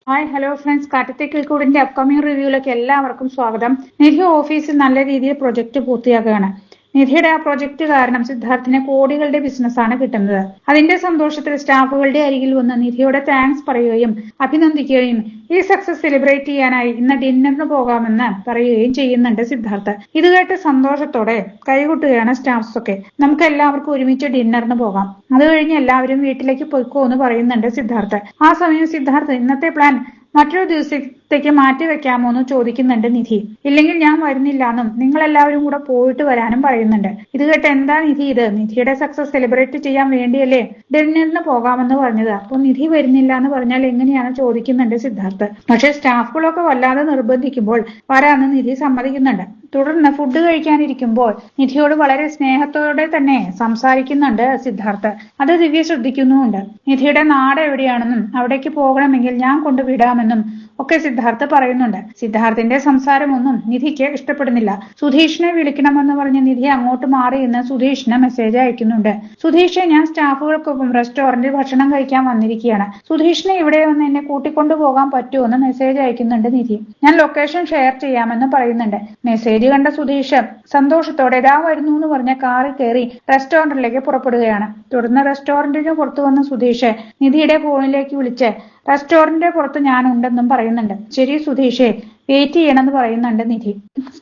Hi hello friends, കാറ്റത്തേക്കിൽ കൂടിന്റെ upcoming റിവ്യൂയിലേക്ക് എല്ലാവർക്കും സ്വാഗതം. നിധി ഓഫീസിൽ നല്ല രീതിയിൽ പ്രൊജക്ട് പൂർത്തിയാക്കുകയാണ്. നിധിയുടെ ആ പ്രൊജക്ട് കാരണം സിദ്ധാർത്ഥിന് കോടികളുടെ ബിസിനസ്സാണ് കിട്ടുന്നത്. അതിന്റെ സന്തോഷത്തിൽ സ്റ്റാഫുകളുടെ അരികിൽ വന്ന് നിധിയോട് താങ്ക്സ് പറയുകയും അഭിനന്ദിക്കുകയും ഈ സക്സസ് സെലിബ്രേറ്റ് ചെയ്യാനായി ഇന്ന് ഡിന്നറിന് പോകാമെന്ന് പറയുകയും ചെയ്യുന്നുണ്ട് സിദ്ധാർത്ഥ്. ഇത് കേട്ട് സന്തോഷത്തോടെ കൈകൊട്ടുകയാണ് സ്റ്റാഫ്സ് ഒക്കെ. നമുക്ക് എല്ലാവർക്കും ഒരുമിച്ച് ഡിന്നറിന് പോകാം, അത് കഴിഞ്ഞ് എല്ലാവരും വീട്ടിലേക്ക് പോയിക്കോ എന്ന് പറയുന്നുണ്ട് സിദ്ധാർത്ഥ്. ആ സമയം സിദ്ധാർത്ഥ് ഇന്നത്തെ പ്ലാൻ മറ്റൊരു ദിവസത്തേക്ക് മാറ്റി വെക്കാമോ എന്ന് ചോദിക്കുന്നുണ്ട് നിധി. ഇല്ലെങ്കിൽ ഞാൻ വരുന്നില്ല എന്നും നിങ്ങൾ എല്ലാവരും കൂടെ പോയിട്ട് വരാനും പറയുന്നുണ്ട്. ഇത് കേട്ട് എന്താ നിധി ഇത്? നിധിയുടെ സക്സസ് സെലിബ്രേറ്റ് ചെയ്യാൻ വേണ്ടിയല്ലേ ഡിന്നറിന് പോകാമെന്ന് പറഞ്ഞത്? അപ്പൊ നിധി വരുന്നില്ല എന്ന് പറഞ്ഞാൽ എങ്ങനെയാണ് ചോദിക്കുന്നുണ്ട് സിദ്ധാർത്ഥ്. പക്ഷെ സ്റ്റാഫുകളൊക്കെ വല്ലാതെ നിർബന്ധിക്കുമ്പോൾ വരാന്ന് നിധി സമ്മതിക്കുന്നുണ്ട്. തുടർന്ന് ഫുഡ് കഴിക്കാനിരിക്കുമ്പോൾ നിധിയോട് വളരെ സ്നേഹത്തോടെ തന്നെ സംസാരിക്കുന്നുണ്ട് സിദ്ധാർത്ഥ്. അത് ദിവ്യ ശ്രദ്ധിക്കുന്നുമുണ്ട്. നിധിയുടെ നാട് എവിടെയാണെന്നും അവിടേക്ക് പോകണമെങ്കിൽ ഞാൻ കൊണ്ടുവിടാമെന്നും ഒക്കെ സിദ്ധാർത്ഥ് പറയുന്നുണ്ട്. സിദ്ധാർത്ഥിന്റെ സംസാരമൊന്നും നിധിക്ക് ഇഷ്ടപ്പെടുന്നില്ല. സുധീഷിനെ വിളിക്കണമെന്ന് പറഞ്ഞ് നിധി അങ്ങോട്ട് മാറി എന്ന് സുധീഷിന് മെസ്സേജ് അയക്കുന്നുണ്ട്. സുധീഷെ, ഞാൻ സ്റ്റാഫുകൾക്കൊപ്പം റെസ്റ്റോറന്റിൽ ഭക്ഷണം കഴിക്കാൻ വന്നിരിക്കുകയാണ്. സുധീഷിനെ ഇവിടെ വന്ന് എന്നെ കൂട്ടിക്കൊണ്ടു പോകാൻ പറ്റുമോ എന്ന് മെസ്സേജ് അയക്കുന്നുണ്ട് നിധി. ഞാൻ ലൊക്കേഷൻ ഷെയർ ചെയ്യാമെന്ന് പറയുന്നുണ്ട്. മെസ്സേജ് കണ്ട സുധീഷ് സന്തോഷത്തോടെ ഇതാ വരുന്നു എന്ന് പറഞ്ഞ കാറിൽ കയറി റെസ്റ്റോറന്റിലേക്ക് പുറപ്പെടുകയാണ്. തുടർന്ന് റെസ്റ്റോറന്റിന് പുറത്തു വന്ന സുധീഷ് നിധിയുടെ ഫോണിലേക്ക് വിളിച്ച് റെസ്റ്റോറന്റിന്റെ പുറത്ത് ഞാൻ ഉണ്ടെന്നും പറയുന്നുണ്ട്. ശരി സുധീഷെ, വെയിറ്റ് ചെയ്യണമെന്ന് പറയുന്നുണ്ട് നിധി.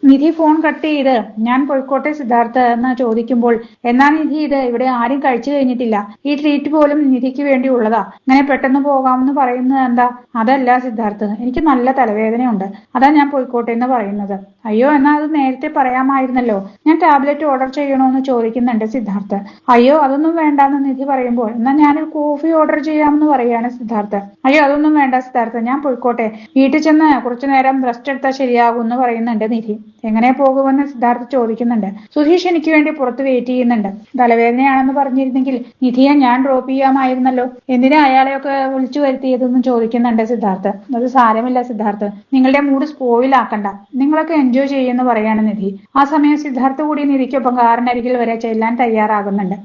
നിധി ഫോൺ കട്ട് ചെയ്ത് ഞാൻ പോയിക്കോട്ടെ സിദ്ധാർത്ഥ എന്ന് ചോദിക്കുമ്പോൾ എന്നാ നിധി ഇത്? ഇവിടെ ആരും കഴിച്ചു കഴിഞ്ഞിട്ടില്ല. ഈ ട്രീറ്റ് പോലും നിധിക്ക് വേണ്ടി ഉള്ളതാ. ഇങ്ങനെ പെട്ടെന്ന് പോകാമെന്ന് പറയുന്നത് എന്താ? അതല്ല സിദ്ധാർത്ഥ്, എനിക്ക് നല്ല തലവേദനയുണ്ട്, അതാ ഞാൻ പോയിക്കോട്ടെ എന്ന് പറയുന്നത്. അയ്യോ, എന്നാ അത് നേരത്തെ പറയാമായിരുന്നല്ലോ. ഞാൻ ടാബ്ലറ്റ് ഓർഡർ ചെയ്യണോന്ന് ചോദിക്കുന്നുണ്ട് സിദ്ധാർത്ഥ്. അയ്യോ, അതൊന്നും വേണ്ടാന്ന് നിധി പറയുമ്പോൾ എന്നാ ഞാനൊരു കോഫി ഓർഡർ ചെയ്യാമെന്ന് പറയാണ് സിദ്ധാർത്ഥ്. അയ്യോ, അതൊന്നും വേണ്ട സിദ്ധാർത്ഥ, ഞാൻ പോയിക്കോട്ടെ. വീട്ടിൽ ചെന്ന് കുറച്ചു നേരം റെസ്റ്റ് എടുത്താൽ ശരിയാകും എന്ന് പറയുന്നുണ്ട് നിധി. എങ്ങനെ പോകുമെന്ന് സിദ്ധാർത്ഥ് ചോദിക്കുന്നുണ്ട്. സുധീഷ് എനിക്ക് വേണ്ടി പുറത്ത് വെയിറ്റ് ചെയ്യുന്നുണ്ട്. തലവേദനയാണെന്ന് പറഞ്ഞിരുന്നെങ്കിൽ നിധിയെ ഞാൻ ഡ്രോപ്പ് ചെയ്യാമായിരുന്നല്ലോ. എന്തിനാ അയാളെയൊക്കെ വിളിച്ചു വരുത്തിയതെന്ന് ചോദിക്കുന്നുണ്ട് സിദ്ധാർത്ഥ്. അത് സാരമില്ല സിദ്ധാർത്ഥ്, നിങ്ങളുടെ മൂഡ് സ്പോയിലാക്കണ്ട, നിങ്ങളൊക്കെ എൻജോയ് ചെയ്യുമെന്ന് പറയാണ് നിധി. ആ സമയം സിദ്ധാർത്ഥ് കൂടി നിധിക്കൊപ്പം കാറിനരികിൽ വരെ ചെല്ലാൻ തയ്യാറാകുന്നുണ്ട്.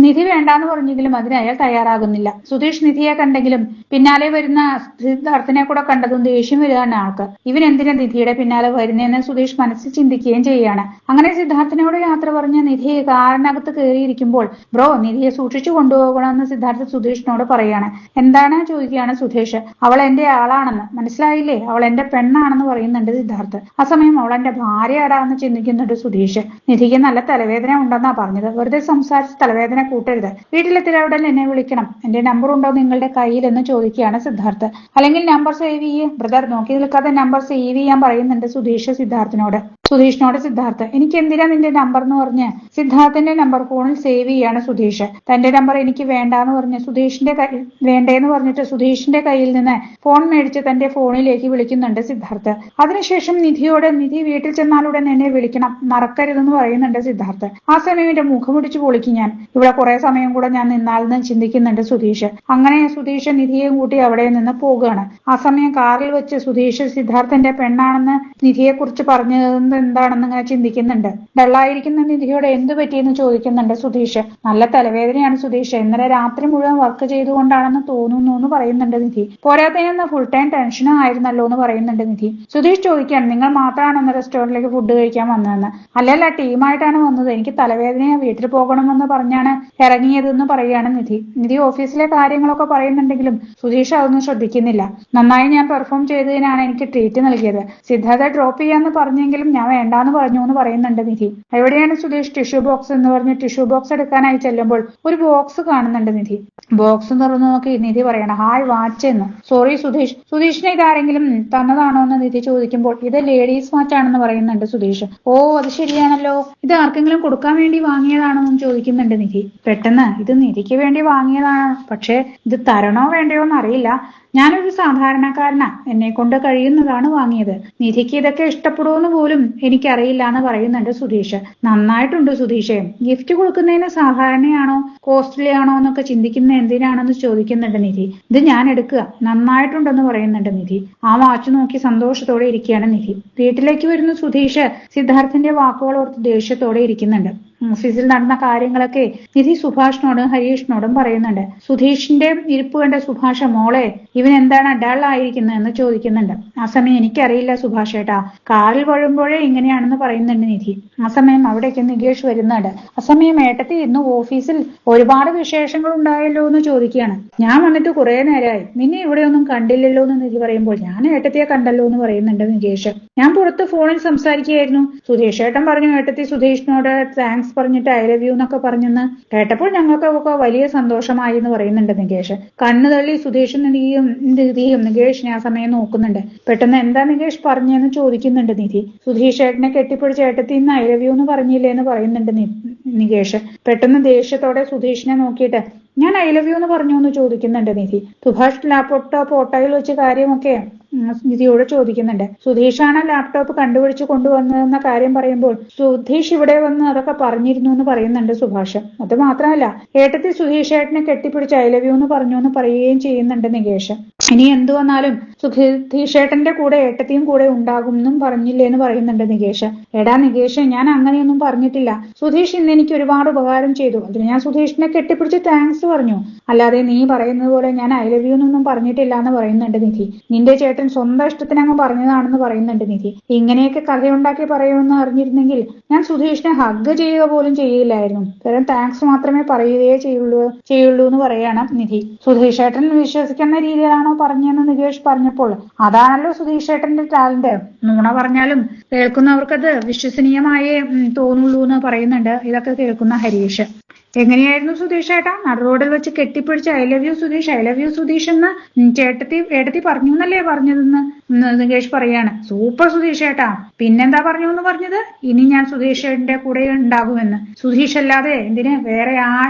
നിധി വേണ്ടാന്ന് പറഞ്ഞെങ്കിലും അതിന് അയാൾ തയ്യാറാകുന്നില്ല. സുധീഷ് നിധിയെ കണ്ടെങ്കിലും പിന്നാലെ വരുന്ന സിദ്ധാർത്ഥിനെ കൂടെ കണ്ടതും ദേഷ്യം വരികയാണ് ആൾക്ക്. ഇവൻ എന്തിനാ നിധിയുടെ പിന്നാലെ വരുന്നതെന്ന് സുധീഷ് മനസ്സിൽ ചിന്തിക്കുകയും ചെയ്യുകയാണ്. അങ്ങനെ സിദ്ധാർത്ഥിനോട് യാത്ര പറഞ്ഞ നിധി കാറിനകത്ത് കയറിയിരിക്കുമ്പോൾ ബ്രോ, നിധിയെ സൂക്ഷിച്ചു കൊണ്ടുപോകണമെന്ന് സിദ്ധാർത്ഥ് സുധീഷിനോട് പറയാണ്. എന്താണ് ചോദിക്കുകയാണ് സുധീഷ്. അവൾ എന്റെ ആളാണെന്ന് മനസ്സിലായില്ലേ, അവൾ എന്റെ പെണ്ണാണെന്ന് പറയുന്നുണ്ട് സിദ്ധാർത്ഥ്. ആ സമയം അവൾ എന്റെ ഭാര്യയാടാന്ന് ചിന്തിക്കുന്നുണ്ട് സുധീഷ്. നിധിക്ക് നല്ല തലവേദന ഉണ്ടെന്നാ പറഞ്ഞത്, വെറുതെ സംസാരിച്ച് തലവേദന കൂട്ടരുത്. വീട്ടിലെത്തിയ ഉടൻ എന്നെ വിളിക്കണം. എന്റെ നമ്പർ ഉണ്ടോ നിങ്ങളുടെ കയ്യിൽ എന്ന് ചോദിക്കുകയാണ് സിദ്ധാർത്ഥ്. അല്ലെങ്കിൽ നമ്പർ സേവ് ചെയ്യേ ബ്രദർ, നോക്കി നിൽക്കാതെ നമ്പർ സേവ് ചെയ്യാൻ പറയുന്നുണ്ട് സുധീഷ് സുധീഷിനോട് സിദ്ധാർത്ഥ്. എനിക്ക് എന്തിനാ നിന്റെ നമ്പർ എന്ന് പറഞ്ഞ് സിദ്ധാർത്ഥിന്റെ നമ്പർ ഫോണിൽ സേവ് ചെയ്യാണ് സുധീഷ്. തന്റെ നമ്പർ എനിക്ക് വേണ്ടെന്ന് പറഞ്ഞ് വേണ്ടേന്ന് പറഞ്ഞിട്ട് സുധീഷിന്റെ കയ്യിൽ നിന്ന് ഫോൺ മേടിച്ച് തന്റെ ഫോണിലേക്ക് വിളിക്കുന്നുണ്ട് സിദ്ധാർത്ഥ്. അതിനുശേഷം നിധിയോട് നിധി വീട്ടിൽ ചെന്നാലുടൻ എന്നെ വിളിക്കണം, മറക്കരുതെന്ന് പറയുന്നുണ്ട് സിദ്ധാർത്ഥ്. ആ സമയം എന്റെ മുഖമുടിച്ച് പൊളിക്കും ഞാൻ, ഇവിടെ കുറെ സമയം കൂടെ ഞാൻ നിന്നാലെന്ന് ചിന്തിക്കുന്നുണ്ട് സുധീഷ്. അങ്ങനെ സുധീഷ് നിധിയെയും കൂട്ടി അവിടെ നിന്ന് പോകുകയാണ്. ആ സമയം കാറിൽ വെച്ച് സുധീഷ് സിദ്ധാർത്ഥന്റെ പെണ്ണാണെന്ന് നിധിയെ കുറിച്ച് പറഞ്ഞത് എന്താണെന്ന് ഇങ്ങനെ ചിന്തിക്കുന്നുണ്ട്. ഡള്ളായിരിക്കുന്ന നിധിയോട് എന്തു പറ്റിയെന്ന് ചോദിക്കുന്നുണ്ട് സുധീഷ്. നല്ല തലവേദനയാണ് സുധീഷ്, ഇന്നലെ രാത്രി മുഴുവൻ വർക്ക് ചെയ്തുകൊണ്ടാണെന്ന് തോന്നുന്നു എന്ന് പറയുന്നുണ്ട് നിധി. പോരാത്തതിന് ഫുൾ ടൈം ടെൻഷനും ആയിരുന്നല്ലോ എന്ന് പറയുന്നുണ്ട് നിധി. സുധീഷ് ചോദിക്കുകയാണ്, നിങ്ങൾ മാത്രമാണോ ഒന്ന് റെസ്റ്റോറന്റിലേക്ക് ഫുഡ് കഴിക്കാൻ വന്നതെന്ന്? അല്ലല്ല, ടീമായിട്ടാണ് വന്നത്. എനിക്ക് തലവേദനയാ, വീട്ടിൽ പോകണമെന്ന് പറഞ്ഞാണ് ഇറങ്ങിയതെന്ന് പറയുകയാണ് നിധി ഓഫീസിലെ കാര്യങ്ങളൊക്കെ പറയുന്നുണ്ടെങ്കിലും സുധീഷ് അതൊന്നും ശ്രദ്ധിക്കുന്നില്ല. നന്നായി ഞാൻ പെർഫോം ചെയ്തതിനാണ് എനിക്ക് ട്രീറ്റ് നൽകിയത്. സിദ്ധാർത്ഥ ഡ്രോപ്പ് ചെയ്യാന്ന് പറഞ്ഞെങ്കിലും ഞാൻ വേണ്ടാന്ന് പറഞ്ഞു എന്ന് പറയുന്നുണ്ട് നിധി. എവിടെയാണ് സുധീഷ് ടിഷ്യൂ ബോക്സ് എന്ന് പറഞ്ഞ് ടിഷ്യൂ ബോക്സ് എടുക്കാനായി ചെല്ലുമ്പോൾ ഒരു ബോക്സ് കാണുന്നുണ്ട് നിധി. ബോക്സ് തുറന്നു നോക്കി നിധി പറയണം, ഹായ് വാച്ച് എന്ന്. സോറി സുധീഷിനെ ഇതാരെങ്കിലും തന്നതാണോ എന്ന് നിധി ചോദിക്കുമ്പോൾ ഇത് ലേഡീസ് വാച്ച് ആണെന്ന് പറയുന്നുണ്ട് സുധീഷ്. ഓ, അത് ശരിയാണല്ലോ, ഇത് ആർക്കെങ്കിലും കൊടുക്കാൻ വേണ്ടി വാങ്ങിയതാണോ എന്ന് ചോദിക്കുന്നുണ്ട് നിധി. പെട്ടെന്ന് ഇത് നിധിക്ക് വേണ്ടി വാങ്ങിയതാണ്, പക്ഷെ ഇത് തരണോ വേണ്ടയോ എന്നറിയില്ല. ഞാനൊരു സാധാരണക്കാരനാ, എന്നെ കൊണ്ട് കഴിയുന്നതാണ് വാങ്ങിയത്. നിധിക്ക് ഇതൊക്കെ ഇഷ്ടപ്പെടുമെന്ന് പോലും എനിക്കറിയില്ല എന്ന് പറയുന്നുണ്ട് സുധീഷ്. നന്നായിട്ടുണ്ട് സുധീഷേ, ഗിഫ്റ്റ് കൊടുക്കുന്നതിന് സാധാരണയാണോ കോസ്റ്റ്ലി ആണോ എന്നൊക്കെ ചിന്തിക്കുന്ന എന്തിനാണെന്ന് ചോദിക്കുന്നുണ്ട് നിധി. ഇത് ഞാൻ എടുക്കുക, നന്നായിട്ടുണ്ടെന്ന് പറയുന്നുണ്ട് നിധി. ആ വാച്ച് നോക്കി സന്തോഷത്തോടെ ഇരിക്കുകയാണ് നിധി. വീട്ടിലേക്ക് വരുന്ന സുധീഷ് സിദ്ധാർത്ഥിന്റെ വാക്കുകൾ ഓർത്ത് ദേഷ്യത്തോടെ ഇരിക്കുന്നുണ്ട്. ഓഫീസിൽ നടന്ന കാര്യങ്ങളൊക്കെ നിധി സുഭാഷിനോടും ഹരീഷിനോടും പറയുന്നുണ്ട്. സുധീഷിന്റെ ഇരിപ്പ് കണ്ട സുഭാഷ, മോളെ ഇവൻ എന്താണ് ഡൾ ആയിരിക്കുന്നതെന്ന് ചോദിക്കുന്നുണ്ട്. ആ സമയം എനിക്കറിയില്ല സുഭാഷ് ഏട്ടാ, കാറിൽ വരുമ്പോഴേ ഇങ്ങനെയാണെന്ന് പറയുന്നുണ്ട് നിധി. ആ സമയം അവിടേക്ക് നികേഷ് വരുന്നുണ്ട്. ആ സമയം ഏട്ടത്തി ഇന്ന് ഓഫീസിൽ ഒരുപാട് വിശേഷങ്ങൾ ഉണ്ടായല്ലോ എന്ന് ചോദിക്കുകയാണ്. ഞാൻ വന്നിട്ട് കുറെ നേരമായി, നിന്നെ ഇവിടെ ഒന്നും കണ്ടില്ലല്ലോ എന്ന് നിധി പറയുമ്പോൾ ഞാൻ ഏട്ടത്തിയെ കണ്ടല്ലോ എന്ന് പറയുന്നുണ്ട് നികേഷ്. ഞാൻ പുറത്ത് ഫോണിൽ സംസാരിക്കുകയായിരുന്നു. സുധീഷ് ഏട്ടൻ പറഞ്ഞു ഏട്ടത്തി സുധീഷിനോട് താങ്ക്സ് പറഞ്ഞിട്ട് ഐ ലവ് യു എന്നൊക്കെ പറഞ്ഞെന്ന് കേട്ടപ്പോൾ ഞങ്ങൾക്കൊക്കെ വലിയ സന്തോഷമായി എന്ന് പറയുന്നുണ്ട് നികേഷ്. കണ്ണു തള്ളി സുധീഷും നിധിയും നികേഷിനെ ആ സമയം നോക്കുന്നുണ്ട്. പെട്ടെന്ന് എന്താ നികേഷ് പറഞ്ഞെന്ന് ചോദിക്കുന്നുണ്ട് നിധി. സുധീഷ് ഏട്ടനെ കെട്ടിപ്പിടിച്ച് ഏട്ടത്തി ഇന്ന് ഐ ലവ് യു എന്ന് പറഞ്ഞില്ലേ എന്ന് പറയുന്നുണ്ട് നികേഷ്. പെട്ടെന്ന് ദേഷ്യത്തോടെ സുധീഷിനെ നോക്കിയിട്ട് ഞാൻ ഐ ലവ് യു എന്ന് പറഞ്ഞു എന്ന് ചോദിക്കുന്നുണ്ട് നിധി. സുഭാഷ് ലാപ്ടോപ്പ് ഓട്ടോയിൽ വെച്ച കാര്യമൊക്കെ നിധിയോട് ചോദിക്കുന്നുണ്ട്. സുധീഷാണ് ലാപ്ടോപ്പ് കണ്ടുപിടിച്ച് കൊണ്ടുവന്നതെന്ന കാര്യം പറയുമ്പോൾ സുധീഷ് ഇവിടെ വന്ന് അതൊക്കെ പറഞ്ഞിരുന്നു എന്ന് പറയുന്നുണ്ട് സുഭാഷ്. അത് മാത്രമല്ല ഏട്ടത്തി സുധീഷ് ഏട്ടനെ കെട്ടിപ്പിടിച്ച് ഐ ലവ് യു എന്ന് പറഞ്ഞു എന്ന് പറയുകയും ചെയ്യുന്നുണ്ട് നികേഷ്. ഇനി എന്തു വന്നാലും സുധീഷ് ഏട്ടന്റെ കൂടെ ഏട്ടത്തിയും കൂടെ ഉണ്ടാകും എന്നും പറഞ്ഞില്ലേ എന്ന് പറയുന്നുണ്ട് നികേഷ്. എടാ നികേഷ്, ഞാൻ അങ്ങനെയൊന്നും പറഞ്ഞിട്ടില്ല. സുധീഷ് ഇന്ന് എനിക്ക് ഒരുപാട് ഉപകാരം ചെയ്തു, അതിന് ഞാൻ സുധീഷിനെ കെട്ടിപ്പിടിച്ച് താങ്ക്സ് പറഞ്ഞു. അല്ലാതെ നീ പറയുന്നത് പോലെ ഞാൻ ഐ ലവ് യു എന്നൊന്നും പറഞ്ഞിട്ടില്ല എന്ന് പറയുന്നുണ്ട് നിധി. നിന്റെ ചേട്ടൻ സ്വന്തം ഇഷ്ടത്തിന് അങ്ങ് പറഞ്ഞതാണെന്ന് പറയുന്നുണ്ട് നിധി. ഇങ്ങനെയൊക്കെ കഥയുണ്ടാക്കി പറയുമെന്ന് അറിഞ്ഞിരുന്നെങ്കിൽ ഞാൻ സുധീഷിനെ ഹഗ് ചെയ്യുക പോലും ചെയ്യില്ലായിരുന്നു. വെറും താങ്ക്സ് മാത്രമേ പറയുകയേ ചെയ്യുള്ളൂ എന്ന് പറയാണ് നിധി. സുധീഷ് ഏട്ടൻ വിശ്വസിക്കുന്ന രീതിയിലാണോ പറഞ്ഞെന്ന് നികേഷ് പറഞ്ഞപ്പോൾ അതാണല്ലോ സുധീഷ് ഏട്ടന്റെ ടാലന്റ്. നുണ പറഞ്ഞാലും കേൾക്കുന്നവർക്കത് വിശ്വസനീയമായേ തോന്നുള്ളൂ എന്ന് പറയുന്നുണ്ട്. ഇതൊക്കെ കേൾക്കുന്ന ഹരീഷ് എങ്ങനെയായിരുന്നു സുധീഷ് ഏട്ടാ നട റോഡിൽ വെച്ച് കെട്ടിപ്പിടിച്ച് I love you Sudheesh, I love you Sudheesh എന്ന് ഏട്ടത്തി പറഞ്ഞു എന്നല്ലേ പറഞ്ഞതെന്ന് നികേഷ് പറയാണ്. സൂപ്പർ സുധീഷ് ഏട്ടാ, പിന്നെന്താ പറഞ്ഞു എന്ന് പറഞ്ഞത്? ഇനി ഞാൻ സുധീഷേട്ടന്റെ കൂടെ ഉണ്ടാകുമെന്ന്. സുധീഷ് അല്ലാതെ എന്തിന്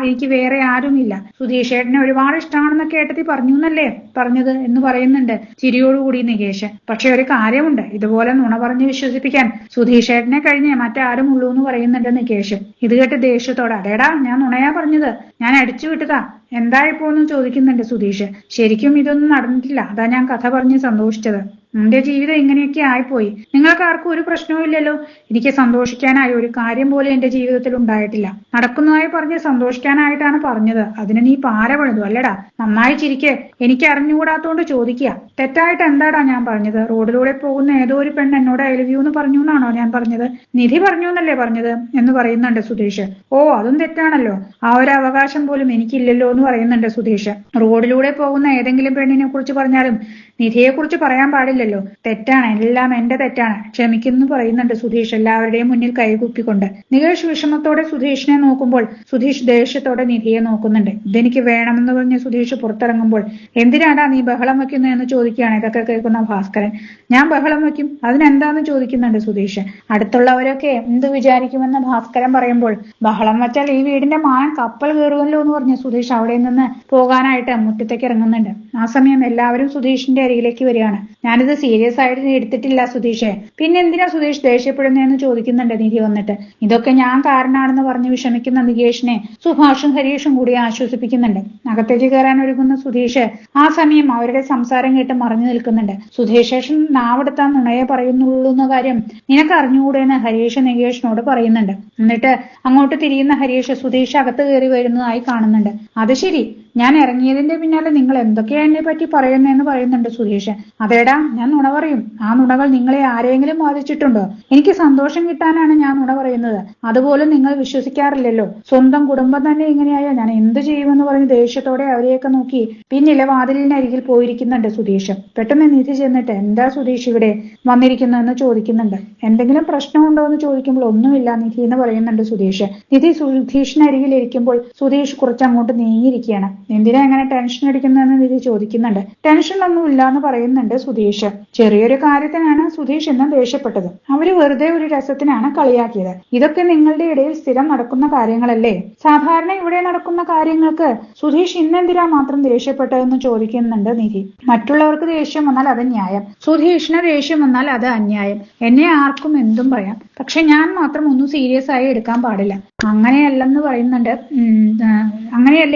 എനിക്ക് വേറെ ആരുമില്ല. സുധീഷ് ഏട്ടനെ ഒരുപാട് ഇഷ്ടമാണെന്നൊക്കെ ഏട്ടത്തി പറഞ്ഞു എന്നല്ലേ പറഞ്ഞത് എന്ന് പറയുന്നുണ്ട് ചിരിയോടുകൂടി നികേഷ്. പക്ഷെ ഒരു കാര്യമുണ്ട്, ഇതുപോലെ നുണ പറഞ്ഞ് വിശ്വസിപ്പിക്കാൻ സുധീഷ് ഏട്ടനെ കഴിഞ്ഞേ മറ്റാരും ഉള്ളൂ എന്ന് പറയുന്നുണ്ട് നികേഷ്. ഇത് കേട്ട് ദേഷ്യത്തോടെ അതേടാ ഞാൻ നുണയാ പറഞ്ഞത്, ഞാൻ അടിച്ചു വിട്ടതാ, എന്തായിപ്പോന്ന് ചോദിക്കുന്നുണ്ട് സുധീഷ്. ശരിക്കും ഇതൊന്നും നടന്നിട്ടില്ല, അതാ ഞാൻ കഥ പറഞ്ഞ് സന്തോഷിച്ചത്. എന്റെ ജീവിതം ഇങ്ങനെയൊക്കെ ആയിപ്പോയി. നിങ്ങൾക്ക് ആർക്കും ഒരു പ്രശ്നവും ഇല്ലല്ലോ. എനിക്ക് സന്തോഷിക്കാനായി ഒരു കാര്യം പോലും എന്റെ ജീവിതത്തിൽ ഉണ്ടായിട്ടില്ല. നടക്കുന്നതായി പറഞ്ഞ് സന്തോഷിക്കാനായിട്ടാണ് പറഞ്ഞത്, അതിന് നീ പാര പണിതു അല്ലടാ. നന്നായി ചിരിക്കെ, എനിക്ക് അറിഞ്ഞുകൂടാത്തോണ്ട് ചോദിക്കുക, തെറ്റായിട്ട് എന്താടാ ഞാൻ പറഞ്ഞത്? റോഡിലൂടെ പോകുന്ന ഏതോ ഒരു പെണ്ണ് എന്നോട് ഐ ലവ് യു എന്ന് പറഞ്ഞു എന്നാണോ ഞാൻ പറഞ്ഞത്? നിധി പറഞ്ഞു എന്നല്ലേ പറഞ്ഞത് എന്ന് പറയുന്നുണ്ട് സുധീഷ്. ഓ അതും തെറ്റാണല്ലോ, ആ ഒരു അവകാശം പോലും എനിക്കില്ലല്ലോ എന്ന് പറയുന്നുണ്ട് സുധീഷ്. റോഡിലൂടെ പോകുന്ന ഏതെങ്കിലും പെണ്ണിനെ കുറിച്ച് പറഞ്ഞാലും നിധിയെ കുറിച്ച് പറയാൻ പാടില്ലല്ലോ. തെറ്റാണ്, എല്ലാം എന്റെ തെറ്റാണ്, ക്ഷമിക്കുന്നു പറയുന്നുണ്ട് സുധീഷ് എല്ലാവരുടെയും മുന്നിൽ കൈകുപ്പിക്കൊണ്ട്. നികേഷ് വിഷമത്തോടെ സുധീഷിനെ നോക്കുമ്പോൾ സുധീഷ് ദേഷ്യത്തോടെ നിധിയെ നോക്കുന്നുണ്ട്. ഇതെനിക്ക് വേണമെന്ന് പറഞ്ഞ് സുധീഷ് പുറത്തിറങ്ങുമ്പോൾ എന്തിനാടാ നീ ബഹളം വെക്കുന്നു എന്ന് ചോദിക്കുകയാണ്. ഇതൊക്കെ കേൾക്കുന്ന ഭാസ്കരൻ. ഞാൻ ബഹളം വെക്കും, അതിനെന്താന്ന് ചോദിക്കുന്നുണ്ട് സുധീഷ്. അടുത്തുള്ളവരൊക്കെ എന്ത് വിചാരിക്കുമെന്ന് ഭാസ്കരൻ പറയുമ്പോൾ ബഹളം വെച്ചാൽ ഈ വീടിന്റെ മാൻ കപ്പൽ കയറുമല്ലോ എന്ന് പറഞ്ഞ് സുധീഷ് അവിടെ നിന്ന് പോകാനായിട്ട് മുറ്റത്തേക്ക് ഇറങ്ങുന്നുണ്ട്. ആ സമയം എല്ലാവരും സുധീഷിന്റെ അരികിലേക്ക് വരികയാണ്. ഞാനിത് സീരിയസ് ആയിട്ട് എടുത്തിട്ടില്ല സുധീഷേ, പിന്നെ എന്തിനാ സുധീഷ് ദേഷ്യപ്പെടുന്നതെന്ന് ചോദിക്കുന്നുണ്ട് നിധി വന്നിട്ട്. ഇതൊക്കെ ഞാൻ കാരണമാണെന്ന് പറഞ്ഞ് വിഷമിക്കുന്ന നികേഷിനെ സുഭാഷും ഹരീഷും കൂടി ആശ്വസിപ്പിക്കുന്നുണ്ട്. അകത്തേക്ക് കയറാൻ ഒരുങ്ങുന്ന സുധീഷ് ആ സമയം അവരുടെ സംസാരം കേട്ട് മറഞ്ഞു നിൽക്കുന്നുണ്ട്. സുധീഷേഷൻ നാവെടുത്താൻ നുണയെ പറയുന്നുള്ളൂ എന്ന കാര്യം നിനക്ക് അറിഞ്ഞുകൂടെയെന്ന് ഹരീഷ് നികേഷിനോട് പറയുന്നുണ്ട്. എന്നിട്ട് അങ്ങോട്ട് തിരിയുന്ന ഹരീഷ് സുധീഷ് അകത്ത് കയറി വരുന്നതായി കാണുന്നുണ്ട്. അത് ശരി, ഞാൻ ഇറങ്ങിയതിന്റെ പിന്നാലെ നിങ്ങൾ എന്തൊക്കെയാ എന്നെ പറ്റി പറയുന്നതെന്ന് പറയുന്നുണ്ട് സുധീഷ്. അതേടാ ഞാൻ നുണ പറയും, ആ നുണകൾ നിങ്ങളെ ആരെങ്കിലും ബാധിച്ചിട്ടുണ്ടോ? എനിക്ക് സന്തോഷം കിട്ടാനാണ് ഞാൻ നുണ പറയുന്നത്, അതുപോലും നിങ്ങൾ വിശ്വസിക്കാറില്ലല്ലോ. സ്വന്തം കുടുംബം തന്നെ ഇങ്ങനെയായോ ഞാൻ എന്ത് ചെയ്യുമെന്ന് പറഞ്ഞ് ദേഷ്യത്തോടെ അവരെയൊക്കെ നോക്കി പിന്നിലെ വാതിലിനരികിൽ പോയിരിക്കുന്നുണ്ട് സുധീഷ്. പെട്ടെന്ന് നിധി ചെന്നിട്ട് എന്താ സുധീഷ് ഇവിടെ വന്നിരിക്കുന്നു എന്ന് ചോദിക്കുന്നുണ്ട്. എന്തെങ്കിലും പ്രശ്നമുണ്ടോ എന്ന് ചോദിക്കുമ്പോൾ ഒന്നുമില്ല നിധി എന്ന് പറയുന്നുണ്ട് സുധീഷ്. നിധി സുധീഷിനരികിൽ ഇരിക്കുമ്പോൾ സുധീഷ് കുറച്ചങ്ങോട്ട് നീങ്ങിയിരിക്കുകയാണ്. എന്തിനാ എങ്ങനെ ടെൻഷൻ അടിക്കുന്നതെന്ന് നിധി ചോദിക്കുന്നുണ്ട്. ടെൻഷൻ ഒന്നും ഇല്ല എന്ന് പറയുന്നുണ്ട് സുധീഷ്. ചെറിയൊരു കാര്യത്തിനാണ് സുധീഷ് ഇന്ന് ദേഷ്യപ്പെട്ടത്. അവര് വെറുതെ ഒരു രസത്തിനാണ് കളിയാക്കിയത്. ഇതൊക്കെ നിങ്ങളുടെ ഇടയിൽ സ്ഥിരം നടക്കുന്ന കാര്യങ്ങളല്ലേ? സാധാരണ ഇവിടെ നടക്കുന്ന കാര്യങ്ങൾക്ക് സുധീഷ് ഇന്നെന്തിനാ മാത്രം ദേഷ്യപ്പെട്ടതെന്ന് ചോദിക്കുന്നുണ്ട് നിധി. മറ്റുള്ളവർക്ക് ദേഷ്യം വന്നാൽ അത് ന്യായം, സുധീഷിന് ദേഷ്യം വന്നാൽ അത് അന്യായം. എന്നെ ആർക്കും എന്തും പറയാം, പക്ഷെ ഞാൻ മാത്രം ഒന്നും സീരിയസ് ആയി എടുക്കാൻ പാടില്ല. അങ്ങനെയല്ലേ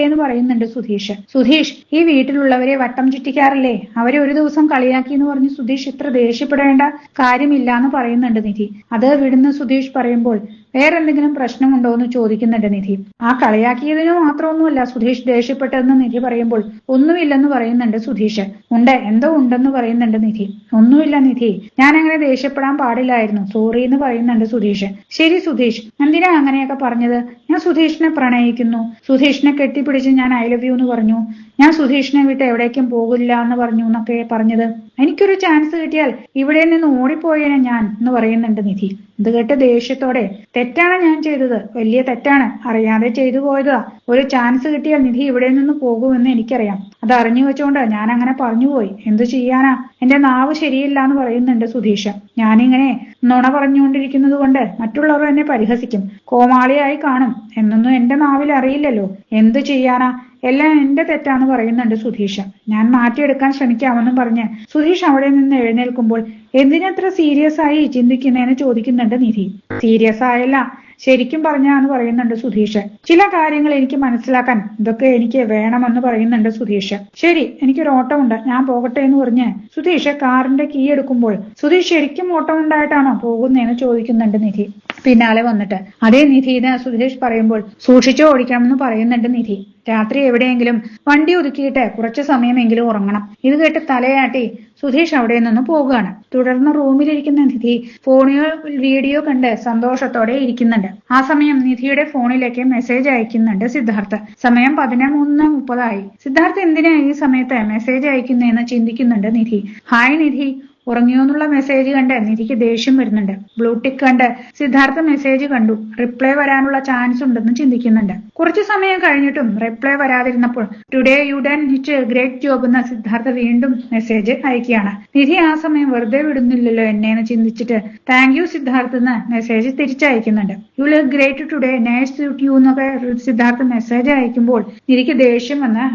എന്ന് പറയുന്നുണ്ട് സുധീഷ്. സുധീഷ് ഈ വീട്ടിലുള്ളവരെ വട്ടം ചുറ്റിക്കാറില്ലേ? അവരെ ഒരു ദിവസം കളിയാക്കി എന്ന് പറഞ്ഞ് സുധീഷ് ഇത്ര ദേഷ്യപ്പെടേണ്ട കാര്യമില്ല എന്ന് പറയുന്നുണ്ട് നിധി. അത് വിടുന്ന സുധീഷ് പറയുമ്പോൾ വേറെന്തെങ്കിലും പ്രശ്നമുണ്ടോ എന്ന് ചോദിക്കുന്നുണ്ട് നിധി. ആ കളിയാക്കിയതിന് മാത്രമൊന്നുമല്ല സുധീഷ് ദേഷ്യപ്പെട്ടതെന്ന് നിധി പറയുമ്പോൾ ഒന്നുമില്ലെന്ന് പറയുന്നുണ്ട് സുധീഷ്. ഉണ്ട്, എന്തോ ഉണ്ടെന്ന് പറയുന്നുണ്ട് നിധി. ഒന്നുമില്ല നിധി, ഞാൻ അങ്ങനെ ദേഷ്യപ്പെടാൻ പാടില്ലായിരുന്നു, സോറി എന്ന് പറയുന്നുണ്ട് സുധീഷ്. ശരി സുധീഷ്, എന്തിനാ അങ്ങനെയൊക്കെ പറഞ്ഞത്? ഞാൻ സുധീഷിനെ പ്രണയിക്കുന്നു, സുധീഷിനെ കെട്ടിപ്പിടിച്ച് ഞാൻ ഐ ലവ് യു എന്ന് പറഞ്ഞു, ഞാൻ സുധീഷിനെ വിട്ട് എവിടേക്കും പോകില്ല എന്ന് പറഞ്ഞു എന്നൊക്കെ പറഞ്ഞത്. എനിക്കൊരു ചാൻസ് കിട്ടിയാൽ ഇവിടെ നിന്ന് ഓടിപ്പോയേനെ ഞാൻ എന്ന് പറയുന്നുണ്ട് നിധി. ഇത് കേട്ട് ദേഷ്യത്തോടെ, തെറ്റാണ് ഞാൻ ചെയ്തത്, വലിയ തെറ്റാണ്, അറിയാതെ ചെയ്തു പോയതാ. ഒരു ചാൻസ് കിട്ടിയാൽ നിധി ഇവിടെ നിന്ന് പോകുമെന്ന് എനിക്കറിയാം, അത് അറിഞ്ഞു വെച്ചോണ്ട് ഞാൻ അങ്ങനെ പറഞ്ഞുപോയി, എന്തു ചെയ്യാനാ, എന്റെ നാവ് ശരിയില്ല എന്ന് പറയുന്നുണ്ട് സുധീഷ്. ഞാനിങ്ങനെ നുണ പറഞ്ഞുകൊണ്ടിരിക്കുന്നത് കൊണ്ട് മറ്റുള്ളവർ എന്നെ പരിഹസിക്കും, കോമാളിയായി കാണും എന്നൊന്നും എന്റെ നാവിൽ അറിയില്ലല്ലോ, എന്തു ചെയ്യാനാ, എല്ലാം എന്റെ തെറ്റാന്ന് പറയുന്നുണ്ട് സുധീഷ്. ഞാൻ മാറ്റിയെടുക്കാൻ ശ്രമിക്കാമെന്നും പറഞ്ഞ് സുധീഷ് അവിടെ നിന്ന് എഴുന്നേൽക്കുമ്പോൾ എന്തിനത്ര സീരിയസ് ആയി ചിന്തിക്കുന്നതെന്ന് ചോദിക്കുന്നുണ്ട് നിധി. സീരിയസ് ആയല്ല, ശരിക്കും പറഞ്ഞാന്ന് പറയുന്നുണ്ട് സുധീഷ്. ചില കാര്യങ്ങൾ എനിക്ക് മനസ്സിലാക്കാൻ ഇതൊക്കെ എനിക്ക് വേണമെന്ന് പറയുന്നുണ്ട് സുധീഷ്. ശരി, എനിക്കൊരു ഓട്ടമുണ്ട്, ഞാൻ പോകട്ടെ എന്ന് പറഞ്ഞ് സുധീഷ് കാറിന്റെ കീ എടുക്കുമ്പോൾ സുധീഷ് ശരിക്കും ഓട്ടമുണ്ടായിട്ടാണോ പോകുന്നതെന്ന് ചോദിക്കുന്നുണ്ട് നിധി പിന്നാലെ വന്നിട്ട്. അതേ നിധി എന്ന് സുധീഷ് പറയുമ്പോൾ സൂക്ഷിച്ചു ഓടിക്കണമെന്ന് പറയുന്നുണ്ട് നിധി. രാത്രി എവിടെയെങ്കിലും വണ്ടി ഒതുക്കിയിട്ട് കുറച്ചു സമയമെങ്കിലും ഉറങ്ങണം. ഇത് കേട്ട് തലയാട്ടി സുധീഷ് അവിടെ നിന്ന് പോകുകയാണ്. തുടർന്ന് റൂമിലിരിക്കുന്ന നിധി ഫോണിൽ വീഡിയോ കണ്ട് സന്തോഷത്തോടെ ഇരിക്കുന്നുണ്ട്. ആ സമയം നിധിയുടെ ഫോണിലേക്ക് മെസ്സേജ് അയക്കുന്നുണ്ട് സിദ്ധാർത്ഥ്. സമയം 11:30 സിദ്ധാർത്ഥ് എന്തിനാ ഈ സമയത്ത് മെസ്സേജ് അയക്കുന്നതെന്ന് ചിന്തിക്കുന്നുണ്ട് നിധി. ഹായ് നിധി, ഉറങ്ങിയോന്നുള്ള മെസ്സേജ് കണ്ട് നിധിക്ക് ദേഷ്യം വരുന്നുണ്ട്. ബ്ലൂടിക്ക് കണ്ട് സിദ്ധാർത്ഥ മെസ്സേജ് കണ്ടു, റിപ്ലൈ വരാനുള്ള ചാൻസ് ഉണ്ടെന്ന് ചിന്തിക്കുന്നുണ്ട്. കുറച്ചു സമയം കഴിഞ്ഞിട്ടും റിപ്ലൈ വരാതിരുന്നപ്പോൾ today you done it great job എന്ന സിദ്ധാർത്ഥ വീണ്ടും മെസ്സേജ് അയക്കുകയാണ്. നിധി ആ സമയം വെറുതെ വിടുന്നില്ലല്ലോ എന്നെന്ന് ചിന്തിച്ചിട്ട് താങ്ക് യു സിദ്ധാർത്ഥ് എന്ന് മെസ്സേജ് തിരിച്ചയക്കുന്നുണ്ട്. You look great today, nice to you എന്നൊക്കെ സിദ്ധാർത്ഥ മെസ്സേജ് അയക്കുമ്പോൾ നിധിക്ക് ദേഷ്യം വന്ന്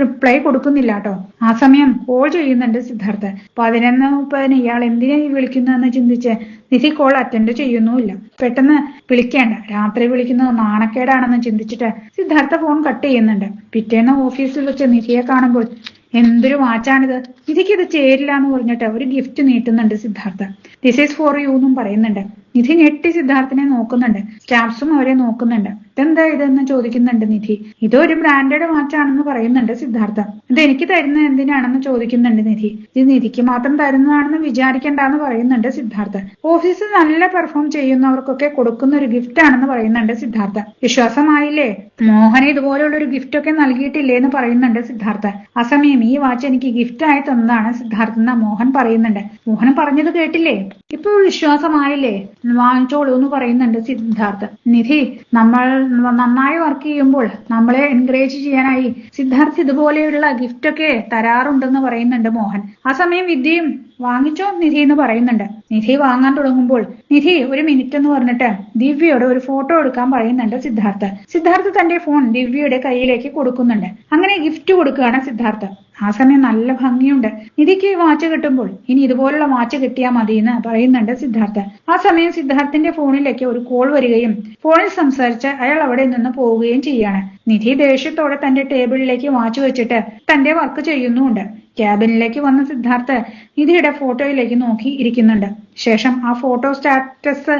റിപ്ലൈ കൊടുക്കുന്നില്ല കേട്ടോ. ആ സമയം കോൾ ചെയ്യുന്നുണ്ട് സിദ്ധാർത്ഥ്. 11:30 ഇയാൾ എന്തിനാ വിളിക്കുന്നതെന്ന് ചിന്തിച്ച് നിധി കോൾ അറ്റൻഡ് ചെയ്യുന്നുമില്ല. പെട്ടെന്ന് വിളിക്കേണ്ട, രാത്രി വിളിക്കുന്നത് നാണക്കേടാണെന്ന് ചിന്തിച്ചിട്ട് സിദ്ധാർത്ഥ ഫോൺ കട്ട് ചെയ്യുന്നുണ്ട്. പിറ്റേന്ന് ഓഫീസിൽ വെച്ച് നിധിയെ കാണുമ്പോൾ എന്തൊരു വാച്ചാണിത്, നിധിക്ക് ഇത് ചേരില്ല എന്ന് പറഞ്ഞിട്ട് ഒരു ഗിഫ്റ്റ് നീട്ടുന്നുണ്ട് Siddhartha. This is for you എന്നും പറയുന്നുണ്ട്. നിധി ഞെട്ടി സിദ്ധാർത്ഥിനെ നോക്കുന്നുണ്ട്. സ്റ്റാഫ്സും അവരെ നോക്കുന്നുണ്ട്. ഇതെന്താ ഇതെന്ന് ചോദിക്കുന്നുണ്ട് നിധി. ഇതൊരു ബ്രാൻഡഡ് വാച്ചാണെന്ന് പറയുന്നുണ്ട് സിദ്ധാർത്ഥ. ഇത് എനിക്ക് തരുന്നത് എന്തിനാണെന്ന് ചോദിക്കുന്നുണ്ട് നിധി. ഇത് നിധിക്ക് മാത്രം തരുന്നതാണെന്ന് വിചാരിക്കണ്ടെന്ന് പറയുന്നുണ്ട് സിദ്ധാർത്ഥ. ഓഫീസിൽ നല്ല പെർഫോം ചെയ്യുന്നവർക്കൊക്കെ കൊടുക്കുന്ന ഒരു ഗിഫ്റ്റ് ആണെന്ന് പറയുന്നുണ്ട് സിദ്ധാർത്ഥ. വിശ്വാസമായില്ലേ, മോഹനെ ഇതുപോലുള്ള ഒരു ഗിഫ്റ്റ് ഒക്കെ നൽകിയിട്ടില്ലേ എന്ന് പറയുന്നുണ്ട് സിദ്ധാർത്ഥ. ആ സമയം ഈ വാച്ച് എനിക്ക് ഗിഫ്റ്റ് ആയി തന്നതാണ് സിദ്ധാർത്ഥ എന്ന മോഹൻ പറയുന്നുണ്ട്. മോഹൻ പറഞ്ഞത് കേട്ടില്ലേ, ഇപ്പോൾ വിശ്വാസമായില്ലേ, വാങ്ങിച്ചോളൂ എന്ന് പറയുന്നുണ്ട് സിദ്ധാർത്ഥ്. നിധി, നമ്മൾ നന്നായി വർക്ക് ചെയ്യുമ്പോൾ നമ്മളെ എൻകറേജ് ചെയ്യാനായി സിദ്ധാർത്ഥ് ഇതുപോലെയുള്ള ഗിഫ്റ്റ് ഒക്കെ തരാറുണ്ടെന്ന് പറയുന്നുണ്ട് മോഹൻ. ആ സമയം വിദ്യയും വാങ്ങിച്ചോ നിധി എന്ന് പറയുന്നുണ്ട്. നിധി വാങ്ങാൻ തുടങ്ങുമ്പോൾ നിധി ഒരു മിനിറ്റ് എന്ന് പറഞ്ഞിട്ട് ദിവ്യയോട് ഒരു ഫോട്ടോ എടുക്കാൻ പറയുന്നുണ്ട് സിദ്ധാർത്ഥ്. സിദ്ധാർത്ഥ് തന്റെ ഫോൺ ദിവ്യയുടെ കയ്യിലേക്ക് കൊടുക്കുന്നുണ്ട്. അങ്ങനെ ഗിഫ്റ്റ് കൊടുക്കുകയാണ് സിദ്ധാർത്ഥ്. ആ സമയം നല്ല ഭംഗിയുണ്ട്. നിധിക്ക് വാച്ച് കിട്ടുമ്പോൾ ഇനി ഇതുപോലുള്ള വാച്ച് കിട്ടിയാൽ മതി എന്ന് പറയുന്നുണ്ട് സിദ്ധാർത്ഥ്. ആ സമയം സിദ്ധാർത്ഥിന്റെ ഫോണിലേക്ക് ഒരു കോൾ വരികയും ഫോണിൽ സംസാരിച്ച് അയാൾ അവിടെ നിന്ന് പോവുകയും ചെയ്യാണ്. നിധി ദേഷ്യത്തോടെ തന്റെ ടേബിളിലേക്ക് വാച്ച് വെച്ചിട്ട് തന്റെ വർക്ക് ചെയ്യുന്നുമുണ്ട്. ക്യാബിനിലേക്ക് വന്ന സിദ്ധാർത്ഥ് നിധിയുടെ ഫോട്ടോയിലേക്ക് നോക്കി ഇരിക്കുന്നുണ്ട്. ശേഷം ആ ഫോട്ടോ സ്റ്റാറ്റസ്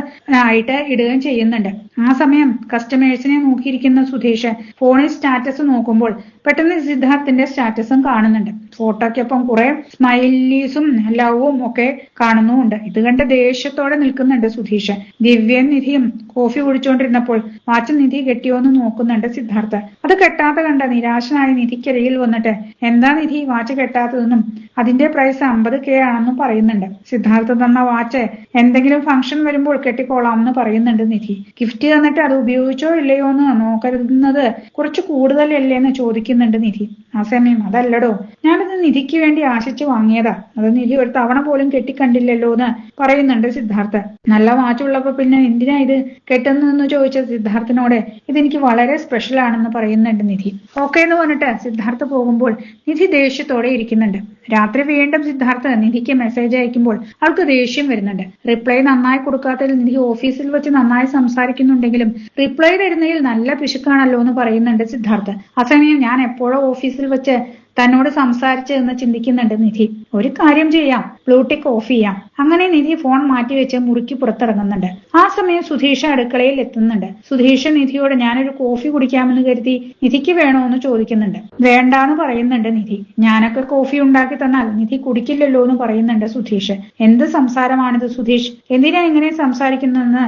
ആയിട്ട് ഇടുകയും ചെയ്യുന്നുണ്ട്. ആ സമയം കസ്റ്റമേഴ്സിനെ നോക്കിയിരിക്കുന്ന സുധീഷ് ഫോണിൽ സ്റ്റാറ്റസ് നോക്കുമ്പോൾ പെട്ടെന്ന് സിദ്ധാർത്ഥിന്റെ സ്റ്റാറ്റസും കാണുന്നുണ്ട്. ഫോട്ടോയ്ക്കൊപ്പം കുറെ സ്മൈലീസും ലവും ഒക്കെ കാണുന്നുമുണ്ട്. ഇത് കണ്ട് ദേഷ്യത്തോടെ നിൽക്കുന്നുണ്ട് സുധീഷ്. ദിവ്യയും നിധിയും കോഫി കുടിച്ചുകൊണ്ടിരുന്നപ്പോൾ വാച്ച് നിധി കെട്ടിയോന്ന് നോക്കുന്നുണ്ട് സിദ്ധാർത്ഥ. അത് കെട്ടാതെ കണ്ട നിരാശനായ നിധിക്കരികിൽ വന്നിട്ട് എന്താ നിധി വാച്ച് കെട്ടാത്തതെന്നും അതിന്റെ പ്രൈസ് 50K ആണെന്നും പറയുന്നുണ്ട്. സിദ്ധാർത്ഥ തന്ന വാച്ച് എന്തെങ്കിലും ഫംഗ്ഷൻ വരുമ്പോൾ കെട്ടിക്കോളാമെന്ന് പറയുന്നുണ്ട് നിധി. ഗിഫ്റ്റ് തന്നിട്ട് അത് ഉപയോഗിച്ചോ ഇല്ലയോ എന്ന് നോക്കരുന്നത് കുറച്ച് കൂടുതലല്ലേ എന്ന് ചോദിക്കുന്നുണ്ട് നിധി. ആ സമയം അതല്ലടോ, ഞാനത് നിധിക്ക് വേണ്ടി ആശിച്ചു വാങ്ങിയതാ, അത് നിധി ഒരു തവണ പോലും കെട്ടിക്കണ്ടില്ലല്ലോ എന്ന് പറയുന്നുണ്ട് സിദ്ധാർത്ഥ. നല്ല വാച്ചുള്ളപ്പോ പിന്നെ എന്തിനാ ഇത് കെട്ടുന്നതെന്ന് ചോദിച്ച സിദ്ധാർത്ഥിനോട് ഇതെനിക്ക് വളരെ സ്പെഷ്യൽ ആണെന്ന് പറയുന്നുണ്ട് നിധി. ഓക്കെ എന്ന് പറഞ്ഞിട്ട് സിദ്ധാർത്ഥ പോകുമ്പോൾ നിധി ദേഷ്യത്തോടെ ഇരിക്കുന്നുണ്ട്. രാത്രി വീണ്ടും സിദ്ധാർത്ഥ നിധിക്ക് മെസ്സേജ് അയക്കുമ്പോൾ അവൾക്ക് ദേഷ്യം വരുന്നുണ്ട്. റിപ്ലൈ നന്നായി കൊടുക്കാത്തതിൽ നിധി ഓഫീസിൽ വെച്ച് നന്നായി സംസാരിക്കുന്നുണ്ടെങ്കിലും റിപ്ലൈ തരുന്നതിൽ നല്ല പിശുക്കാണല്ലോ എന്ന് പറയുന്നുണ്ട് സിദ്ധാർത്ഥ. ആ സമയം ഞാൻ എപ്പോഴോ ഓഫീസിൽ വെച്ച് തന്നോട് സംസാരിച്ചതെന്ന് ചിന്തിക്കുന്നുണ്ട് നിധി. ഒരു കാര്യം ചെയ്യാം, ബ്ലൂടിക്ക് ഓഫ് ചെയ്യാം. അങ്ങനെ നിധി ഫോൺ മാറ്റിവെച്ച് മുറിക്ക് പുറത്തിറങ്ങുന്നുണ്ട്. ആ സമയം സുധീഷ് അടുക്കളയിൽ എത്തുന്നുണ്ട്. സുധീഷ് നിധിയോട് ഞാനൊരു കോഫി കുടിക്കാമെന്ന് കരുതി നിധിക്ക് വേണോ എന്ന് ചോദിക്കുന്നുണ്ട്. വേണ്ടാന്ന് പറയുന്നുണ്ട് നിധി. ഞാനൊക്കെ കോഫി ഉണ്ടാക്കി തന്നാൽ നിധി കുടിക്കില്ലല്ലോ എന്ന് പറയുന്നുണ്ട് സുധീഷ്. എന്ത് സംസാരമാണിത് സുധീഷ്? എന്തിനാ ഇങ്ങനെ സംസാരിക്കുന്നെന്ന്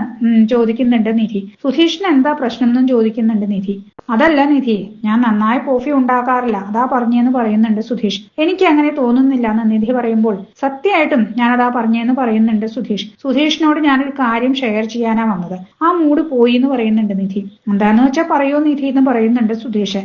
ചോദിക്കുന്നുണ്ട് നിധി. സുധീഷിന് എന്താ പ്രശ്നം എന്നും ചോദിക്കുന്നുണ്ട് നിധി. അതല്ല നിധി, ഞാൻ നന്നായി കോഫി ഉണ്ടാക്കാറില്ല, അതാ പറഞ്ഞെന്ന് പറയുന്നുണ്ട് സുധീഷ്. എനിക്ക് അങ്ങനെ തോന്നുന്നില്ല എന്ന് നിധി പറയുമ്പോൾ സത്യമായിട്ടും ഞാനതാ പറഞ്ഞെന്ന് പറയുന്നുണ്ട് സുധീഷ്. സുധീഷിനോട് ഞാനൊരു കാര്യം ഷെയർ ചെയ്യാനാ വന്നത്. ആ മൂഡ് പോയി എന്ന് പറയുന്നുണ്ട് നിധി. എന്താന്ന് വെച്ചാ പറയൂ നിധി എന്ന് പറയുന്നുണ്ട് സുധീഷ്.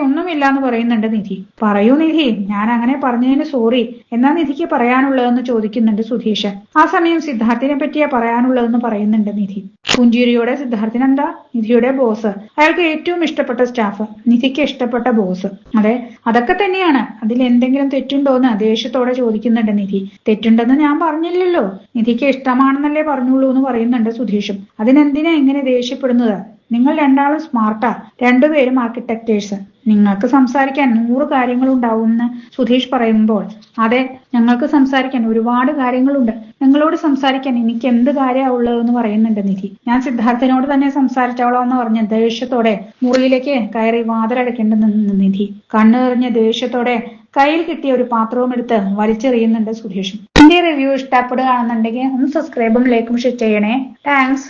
ഒന്നുമില്ല എന്ന് പറയുന്നുണ്ട് നിധി. പറയൂ നിധി, ഞാൻ അങ്ങനെ പറഞ്ഞതിന് സോറി. എന്നാ നിധിക്ക് പറയാനുള്ളതെന്ന് ചോദിക്കുന്നുണ്ട് സുധീഷ്. ആ സമയം സിദ്ധാർത്ഥിനെ പറ്റിയാ പറയാനുള്ളതെന്ന് പറയുന്നുണ്ട് നിധി. പുഞ്ചിരിയോടെ സിദ്ധാർത്ഥിന് എന്താ നിധിയുടെ ബോസ്, അയാൾക്ക് ഏറ്റവും ഇഷ്ടപ്പെട്ട സ്റ്റാഫ്, നിധിക്ക് ഇഷ്ടപ്പെട്ട ബോസ്. അതെ, അതൊക്കെ തന്നെയാണ്. അതിൽ എന്തെങ്കിലും തെറ്റുണ്ടോന്ന് ദേഷ്യത്തോടെ ചോദിക്കുന്നുണ്ട് നിധി. തെറ്റുണ്ടെന്ന് ഞാൻ പറഞ്ഞില്ലല്ലോ, നിധിക്ക് ഇഷ്ടമാണെന്നല്ലേ പറഞ്ഞുള്ളൂ എന്ന് പറയുന്നുണ്ട് സുധീഷും. അതിനെന്തിനാ ഇങ്ങനെ ദേഷ്യപ്പെടുന്നത്? നിങ്ങൾ രണ്ടാളും സ്മാർട്ടാ, രണ്ടുപേരും ആർക്കിടെക്ടേഴ്സ്. നിങ്ങൾക്ക് സംസാരിക്കാൻ 100 കാര്യങ്ങളുണ്ടാവുമെന്ന് സുധീഷ് പറയുമ്പോൾ, അതെ, ഞങ്ങൾക്ക് സംസാരിക്കാൻ ഒരുപാട് കാര്യങ്ങളുണ്ട്. നിങ്ങളോട് സംസാരിക്കാൻ എനിക്ക് എന്ത് കാര്യമാ ഉള്ളതെന്ന് പറയുന്നുണ്ട് നിധി. ഞാൻ സിദ്ധാർത്ഥനോട് തന്നെ സംസാരിച്ചോളാം എന്ന് പറഞ്ഞ് ദേഷ്യത്തോടെ മുറിയിലേക്ക് കയറി വാതിലടയ്ക്കേണ്ടെന്ന് നിധി. കണ്ണെറിഞ്ഞ ദേഷ്യത്തോടെ കയ്യിൽ കിട്ടിയ ഒരു പാത്രവും എടുത്ത് വലിച്ചെറിയുന്നുണ്ട് സുധീഷും. എന്റെ റിവ്യൂ ഇഷ്ടപ്പെടുകയാണെന്നുണ്ടെങ്കിൽ ഒന്ന് സബ്സ്ക്രൈബും ലൈക്കും ഷെയർ ചെയ്യണേ. താങ്ക്സ്.